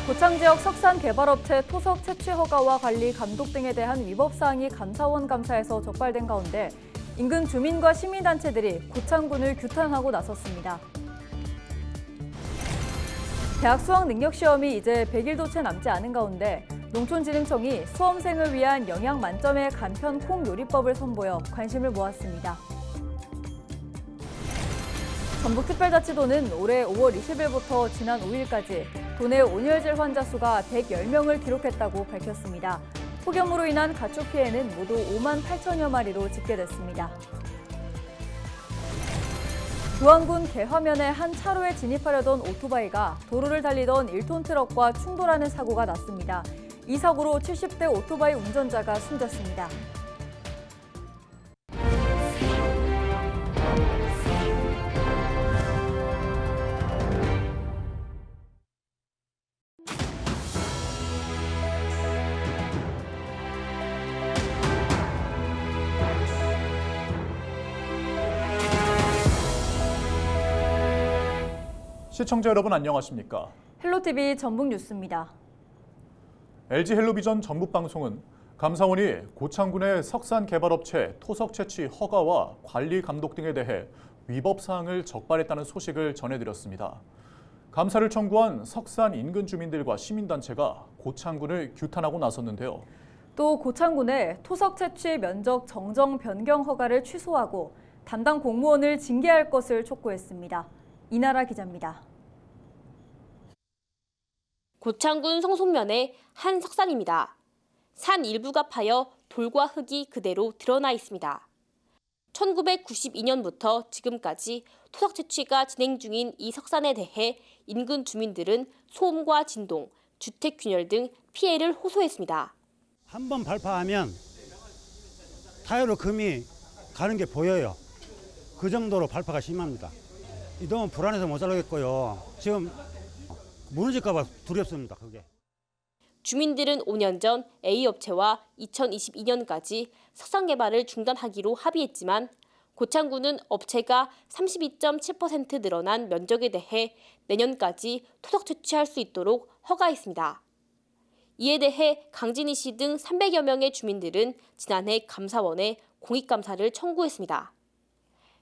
고창 지역 석산 개발업체 토석 채취 허가와 관리 감독 등에 대한 위법 사항이 감사원 감사에서 적발된 가운데 인근 주민과 시민단체들이 고창군을 규탄하고 나섰습니다. 대학 수학 능력 시험이 이제 100일도 채 남지 않은 가운데 농촌진흥청이 수험생을 위한 영양 만점의 간편 콩 요리법을 선보여 관심을 모았습니다. 전북특별자치도는 올해 5월 20일부터 지난 5일까지 도내 온열질 환자 수가 110명을 기록했다고 밝혔습니다. 폭염으로 인한 가축 피해는 모두 5만 8천여 마리로 집계됐습니다. 부안군 개화면에 한 차로에 진입하려던 오토바이가 도로를 달리던 1톤 트럭과 충돌하는 사고가 났습니다. 이 사고로 70대 오토바이 운전자가 숨졌습니다. 시청자 여러분 안녕하십니까? 헬로티비 전북뉴스입니다. LG 헬로비전 전북방송은 감사원이 고창군의 석산 개발업체 토석 채취 허가와 관리 감독 등에 대해 위법 사항을 적발했다는 소식을 전해드렸습니다. 감사를 청구한 석산 인근 주민들과 시민단체가 고창군을 규탄하고 나섰는데요. 또 고창군의 토석 채취 면적 정정 변경 허가를 취소하고 담당 공무원을 징계할 것을 촉구했습니다. 이나라 기자입니다. 고창군 성송면의 한 석산입니다. 산 일부가 파여 돌과 흙이 그대로 드러나 있습니다. 1992년부터 지금까지 토석 채취가 진행 중인 이 석산에 대해 인근 주민들은 소음과 진동, 주택 균열 등 피해를 호소했습니다. 한번 발파하면 타이어로 금이 가는 게 보여요. 그 정도로 발파가 심합니다. 이 너무 불안해서 못 살겠고요. 지금 무너질까 봐 두렵습니다. 그게. 주민들은 5년 전 A업체와 2022년까지 석산 개발을 중단하기로 합의했지만 고창군은 업체가 32.7% 늘어난 면적에 대해 내년까지 토석 채취할 수 있도록 허가했습니다. 이에 대해 강진희 씨 등 300여 명의 주민들은 지난해 감사원에 공익감사를 청구했습니다.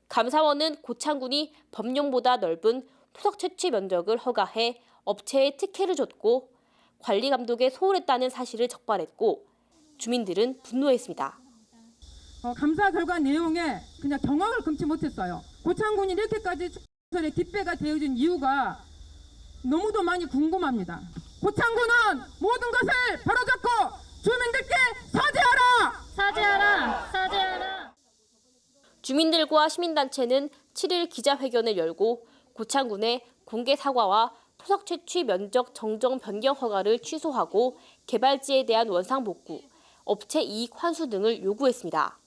감사원은 고창군이 법령보다 넓은 토석 채취 면적을 허가해 업체에 특혜를 줬고 관리 감독에 소홀했다는 사실을 적발했고 주민들은 분노했습니다. 감사 결과 내용에 그냥 경악을 금치 못했어요. 고창군이 이렇게까지 축설의 뒷배가 되어진 이유가 너무도 많이 궁금합니다. 고창군은 모든 것을 바로잡고 주민들께 사죄하라! 사죄하라! 사죄하라! 주민들과 시민단체는 7일 기자회견을 열고 고창군의 공개 사과와 토석 채취 면적 정정 변경 허가를 취소하고 개발지에 대한 원상 복구, 업체 이익 환수 등을 요구했습니다.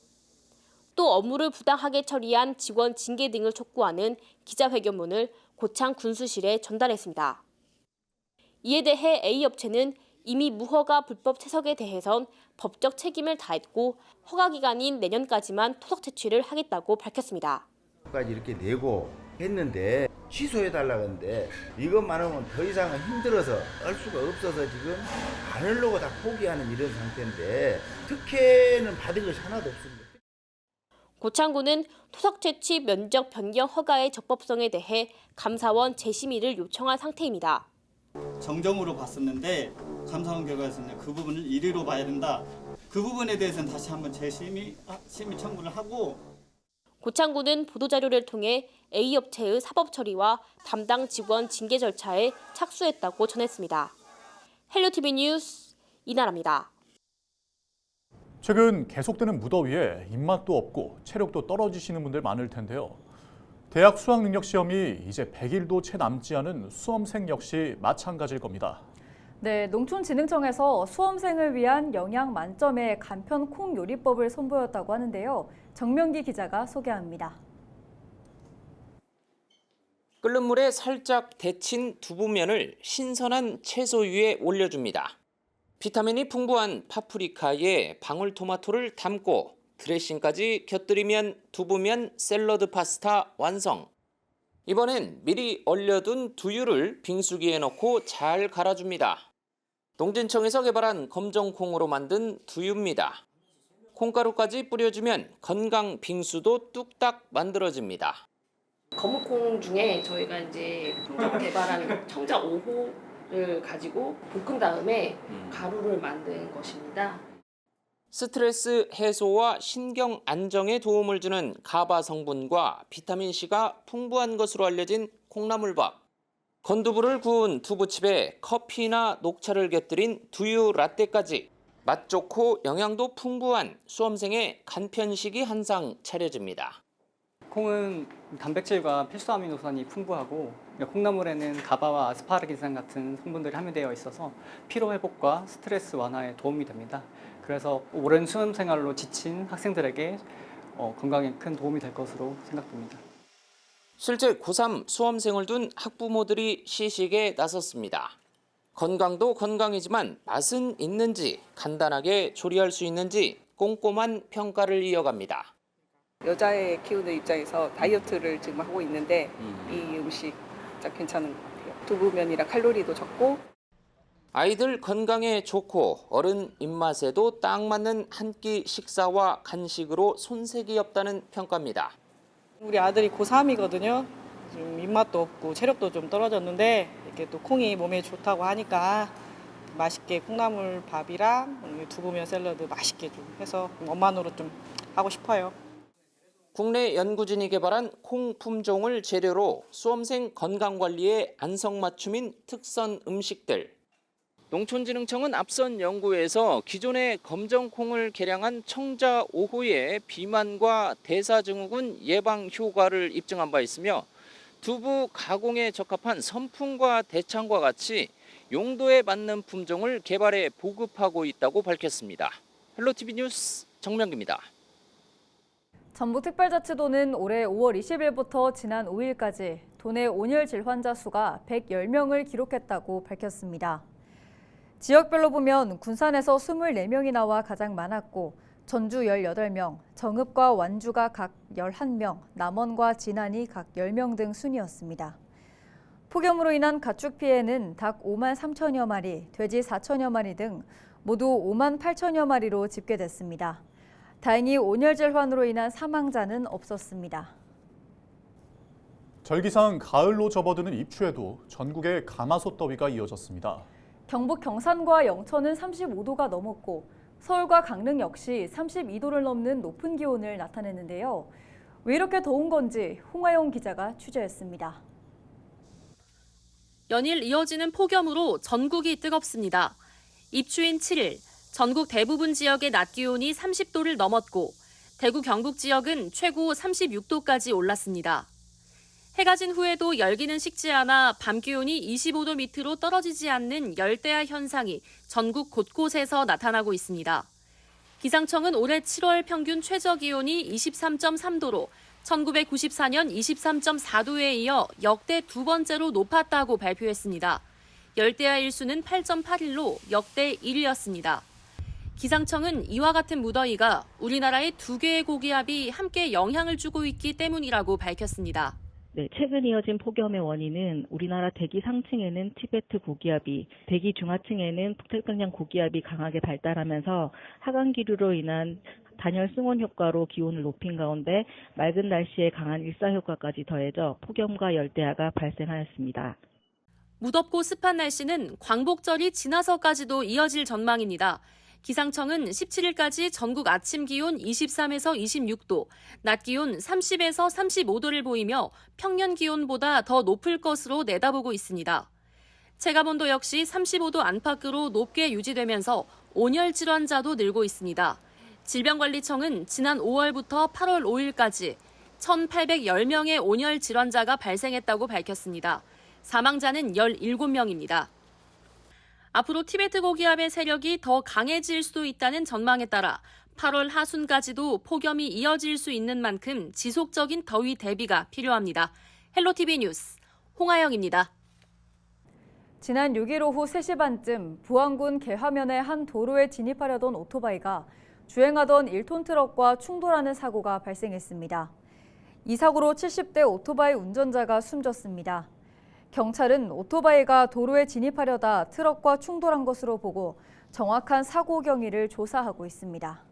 또 업무를 부당하게 처리한 직원 징계 등을 촉구하는 기자회견문을 고창 군수실에 전달했습니다. 이에 대해 A업체는 이미 무허가 불법 채석에 대해선 법적 책임을 다했고 허가 기간인 내년까지만 토석 채취를 하겠다고 밝혔습니다. 까지 이렇게 내고 했는데 취소해달라고 하는데 이것만하면 더 이상은 힘들어서 할 수가 없어서 지금 안 하려고 다 포기하는 이런 상태인데 특혜는 받은 것이 하나도 없습니다. 고창군은 토석 채취 면적 변경 허가의 적법성에 대해 감사원 재심의를 요청한 상태입니다. 정정으로 봤었는데 감사원 결과에서는 그 부분을 1위로 봐야 된다. 그 부분에 대해서는 다시 한번 심의 청구를 하고 고창군은 보도자료를 통해 A업체의 사법 처리와 담당 직원 징계 절차에 착수했다고 전했습니다. 헬로티비 뉴스 이나라입니다. 최근 계속되는 무더위에 입맛도 없고 체력도 떨어지시는 분들 많을 텐데요. 대학 수학능력 시험이 이제 100일도 채 남지 않은 수험생 역시 마찬가지일 겁니다. 네, 농촌진흥청에서 수험생을 위한 영양 만점의 간편 콩 요리법을 선보였다고 하는데요. 정명기 기자가 소개합니다. 끓는 물에 살짝 데친 두부면을 신선한 채소 위에 올려줍니다. 비타민이 풍부한 파프리카에 방울토마토를 담고 드레싱까지 곁들이면 두부면 샐러드 파스타 완성. 이번엔 미리 얼려둔 두유를 빙수기에 넣고 잘 갈아줍니다. 농진청에서 개발한 검정콩으로 만든 두유입니다. 콩가루까지 뿌려주면 건강 빙수도 뚝딱 만들어집니다. 검은콩 중에 저희가 이제 품종 개발한 청자 5호를 가지고 볶은 다음에 가루를 만든 것입니다. 스트레스 해소와 신경 안정에 도움을 주는 가바 성분과 비타민C가 풍부한 것으로 알려진 콩나물밥. 건두부를 구운 두부칩에 커피나 녹차를 곁들인 두유 라떼까지 맛 좋고 영양도 풍부한 수험생의 간편식이 한 상 차려집니다. 콩은 단백질과 필수 아미노산이 풍부하고 콩나물에는 가바와 아스파라기산 같은 성분들이 함유되어 있어서 피로 회복과 스트레스 완화에 도움이 됩니다. 그래서 오랜 수험 생활로 지친 학생들에게 건강에 큰 도움이 될 것으로 생각됩니다. 실제 고3 수험생을 둔 학부모들이 시식에 나섰습니다. 건강도 건강이지만 맛은 있는지, 간단하게 조리할 수 있는지 꼼꼼한 평가를 이어갑니다. 여자애 키우는 입장에서 다이어트를 지금 하고 있는데 이 음식 진짜 괜찮은 것 같아요. 두부면이라 칼로리도 적고 아이들 건강에 좋고 어른 입맛에도 딱 맞는 한 끼 식사와 간식으로 손색이 없다는 평가입니다. 우리 아들이 고3이거든요. 좀 입맛도 없고 체력도 좀 떨어졌는데 이렇게 또 콩이 몸에 좋다고 하니까 맛있게 콩나물 밥이랑 두부면 샐러드 맛있게 좀 해서 엄마 노릇 좀 하고 싶어요. 국내 연구진이 개발한 콩 품종을 재료로 수험생 건강관리에 안성맞춤인 특선 음식들. 농촌진흥청은 앞선 연구에서 기존의 검정콩을 개량한 청자 5호의 비만과 대사증후군 예방 효과를 입증한 바 있으며 두부 가공에 적합한 선풍과 대창과 같이 용도에 맞는 품종을 개발해 보급하고 있다고 밝혔습니다. 헬로티비 뉴스 정명기입니다. 전북특별자치도는 올해 5월 20일부터 지난 5일까지 도내 온열 질환자 수가 110명을 기록했다고 밝혔습니다. 지역별로 보면 군산에서 24명이 나와 가장 많았고 전주 18명, 정읍과 완주가 각 11명, 남원과 진안이 각 10명 등 순이었습니다. 폭염으로 인한 가축 피해는 닭 5만 3천여 마리, 돼지 4천여 마리 등 모두 5만 8천여 마리로 집계됐습니다. 다행히 온열 질환으로 인한 사망자는 없었습니다. 절기상 가을로 접어드는 입추에도 전국에 가마솥 더위가 이어졌습니다. 경북 경산과 영천은 35도가 넘었고 서울과 강릉 역시 32도를 넘는 높은 기온을 나타냈는데요. 왜 이렇게 더운 건지 홍하영 기자가 취재했습니다. 연일 이어지는 폭염으로 전국이 뜨겁습니다. 입추인 7일, 전국 대부분 지역의 낮 기온이 30도를 넘었고 대구 경북 지역은 최고 36도까지 올랐습니다. 해가 진 후에도 열기는 식지 않아 밤 기온이 25도 밑으로 떨어지지 않는 열대야 현상이 전국 곳곳에서 나타나고 있습니다. 기상청은 올해 7월 평균 최저 기온이 23.3도로 1994년 23.4도에 이어 역대 두 번째로 높았다고 발표했습니다. 열대야 일수는 8.81로 역대 1위였습니다. 기상청은 이와 같은 무더위가 우리나라의 두 개의 고기압이 함께 영향을 주고 있기 때문이라고 밝혔습니다. 네, 최근 이어진 폭염의 원인은 우리나라 대기 상층에는 티베트 고기압이, 대기 중하층에는 북태평양 고기압이 강하게 발달하면서 하강 기류로 인한 단열 승온 효과로 기온을 높인 가운데 맑은 날씨에 강한 일사 효과까지 더해져 폭염과 열대야가 발생하였습니다. 무덥고 습한 날씨는 광복절이 지나서까지도 이어질 전망입니다. 기상청은 17일까지 전국 아침 기온 23에서 26도, 낮 기온 30에서 35도를 보이며 평년 기온보다 더 높을 것으로 내다보고 있습니다. 체감온도 역시 35도 안팎으로 높게 유지되면서 온열 질환자도 늘고 있습니다. 질병관리청은 지난 5월부터 8월 5일까지 1,810명의 온열 질환자가 발생했다고 밝혔습니다. 사망자는 17명입니다. 앞으로 티베트 고기압의 세력이 더 강해질 수도 있다는 전망에 따라 8월 하순까지도 폭염이 이어질 수 있는 만큼 지속적인 더위 대비가 필요합니다. 헬로티비 뉴스 홍하영입니다. 지난 6일 오후 3시 반쯤 부안군 계화면의 한 도로에 진입하려던 오토바이가 주행하던 1톤 트럭과 충돌하는 사고가 발생했습니다. 이 사고로 70대 오토바이 운전자가 숨졌습니다. 경찰은 오토바이가 도로에 진입하려다 트럭과 충돌한 것으로 보고 정확한 사고 경위를 조사하고 있습니다.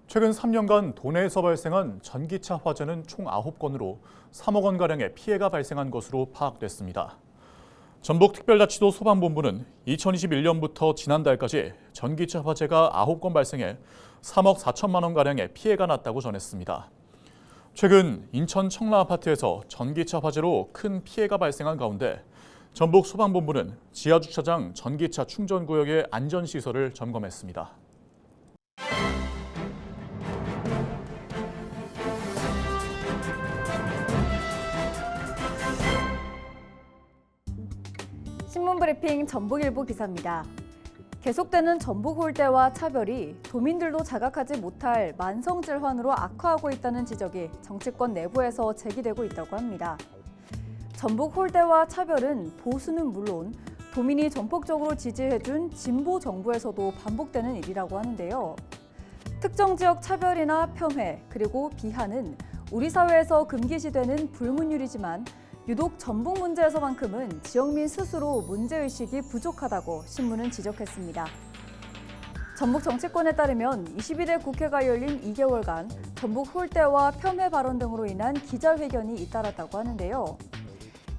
최근 3년간 도내에서 발생한 전기차 화재는 총 9건으로 3억 원가량의 피해가 발생한 것으로 파악됐습니다. 전북특별자치도 소방본부는 2021년부터 지난달까지 전기차 화재가 9건 발생해 3억 4천만 원가량의 피해가 났다고 전했습니다. 최근 인천 청라 아파트에서 전기차 화재로 큰 피해가 발생한 가운데 전북 소방본부는 지하주차장 전기차 충전구역의 안전시설을 점검했습니다. 신문브리핑 전북일보 기사입니다. 계속되는 전북 홀대와 차별이 도민들도 자각하지 못할 만성질환으로 악화하고 있다는 지적이 정치권 내부에서 제기되고 있다고 합니다. 전북 홀대와 차별은 보수는 물론 도민이 전폭적으로 지지해준 진보 정부에서도 반복되는 일이라고 하는데요. 특정 지역 차별이나 폄훼 그리고 비하는 우리 사회에서 금기시되는 불문율이지만 유독 전북 문제에서만큼은 지역민 스스로 문제의식이 부족하다고 신문은 지적했습니다. 전북 정치권에 따르면 22대 국회가 열린 2개월간 전북 홀대와 폄훼 발언 등으로 인한 기자회견이 잇따랐다고 하는데요.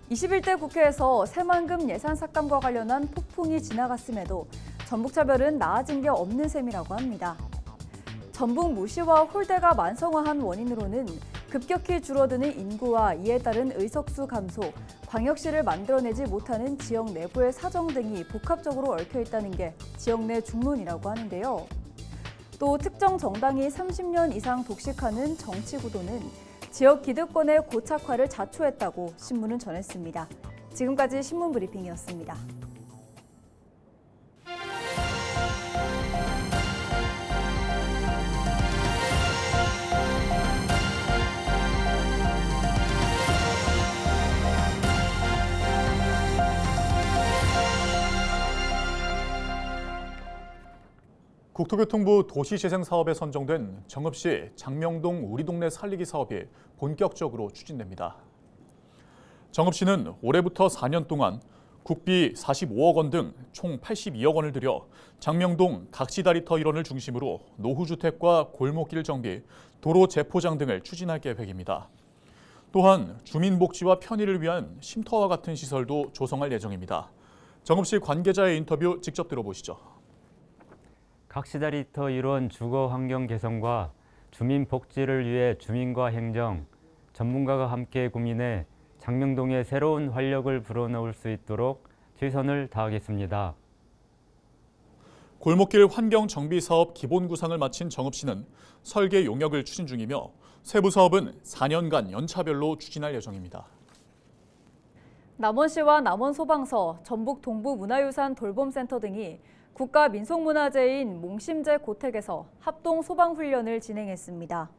21대 국회에서 새만금 예산 삭감과 관련한 폭풍이 지나갔음에도 전북 차별은 나아진 게 없는 셈이라고 합니다. 전북 무시와 홀대가 만성화한 원인으로는 급격히 줄어드는 인구와 이에 따른 의석수 감소, 광역시를 만들어내지 못하는 지역 내부의 사정 등이 복합적으로 얽혀 있다는 게 지역 내 중론이라고 하는데요. 또 특정 정당이 30년 이상 독식하는 정치 구도는 지역 기득권의 고착화를 자초했다고 신문은 전했습니다. 지금까지 신문브리핑이었습니다. 국토교통부 도시재생사업에 선정된 정읍시 장명동 우리 동네 살리기 사업이 본격적으로 추진됩니다. 정읍시는 올해부터 4년 동안 국비 45억 원 등 총 82억 원을 들여 장명동 각지다리터 일원을 중심으로 노후주택과 골목길 정비, 도로 재포장 등을 추진할 계획입니다. 또한 주민복지와 편의를 위한 쉼터와 같은 시설도 조성할 예정입니다. 정읍시 관계자의 인터뷰 직접 들어보시죠. 각지다리터 일원 주거 환경 개선과 주민 복지를 위해 주민과 행정, 전문가가 함께 고민해 장명동에 새로운 활력을 불어넣을 수 있도록 최선을 다하겠습니다. 골목길 환경 정비 사업 기본 구상을 마친 정읍시는 설계 용역을 추진 중이며 세부 사업은 4년간 연차별로 추진할 예정입니다. 남원시와 남원소방서, 전북 동부문화유산 돌봄센터 등이 국가민속문화재인 몽심제 고택에서 합동 소방훈련을 진행했습니다.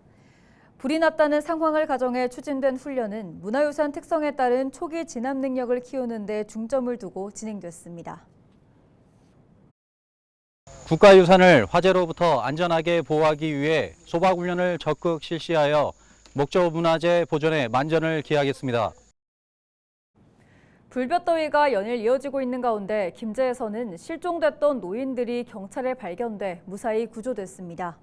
불이 났다는 상황을 가정해 추진된 훈련은 문화유산 특성에 따른 초기 진압 능력을 키우는 데 중점을 두고 진행됐습니다. 국가유산을 화재로부터 안전하게 보호하기 위해 소방훈련을 적극 실시하여 목조문화재 보존에 만전을 기하겠습니다. 불볕더위가 연일 이어지고 있는 가운데 김제에서는 실종됐던 노인들이 경찰에 발견돼 무사히 구조됐습니다.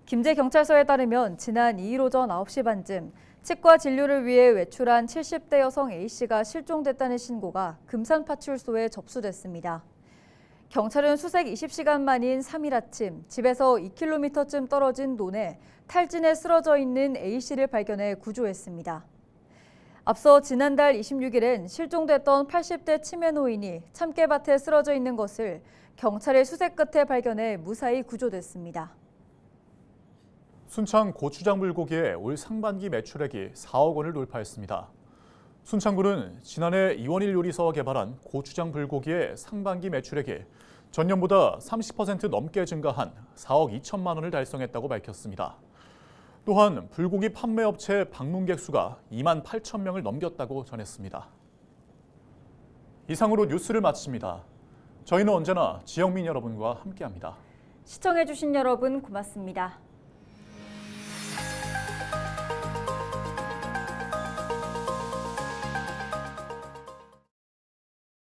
김제경찰서에 따르면 지난 2일 오전 9시 반쯤 치과 진료를 위해 외출한 70대 여성 A씨가 실종됐다는 신고가 금산파출소에 접수됐습니다. 경찰은 수색 20시간 만인 3일 아침 집에서 2km쯤 떨어진 논에 탈진에 쓰러져 있는 A씨를 발견해 구조했습니다. 앞서 지난달 26일엔 실종됐던 80대 치매 노인이 참깨밭에 쓰러져 있는 것을 경찰의 수색 끝에 발견해 무사히 구조됐습니다. 순창 고추장 불고기의 올 상반기 매출액이 4억 원을 돌파했습니다. 순창구는 지난해 이원일 요리사와 개발한 고추장 불고기의 상반기 매출액이 전년보다 30% 넘게 증가한 4억 2천만 원을 달성했다고 밝혔습니다. 또한 불고기 판매업체 방문객 수가 2만 8천 명을 넘겼다고 전했습니다. 이상으로 뉴스를 마칩니다. 저희는 언제나 지역민 여러분과 함께합니다. 시청해주신 여러분 고맙습니다.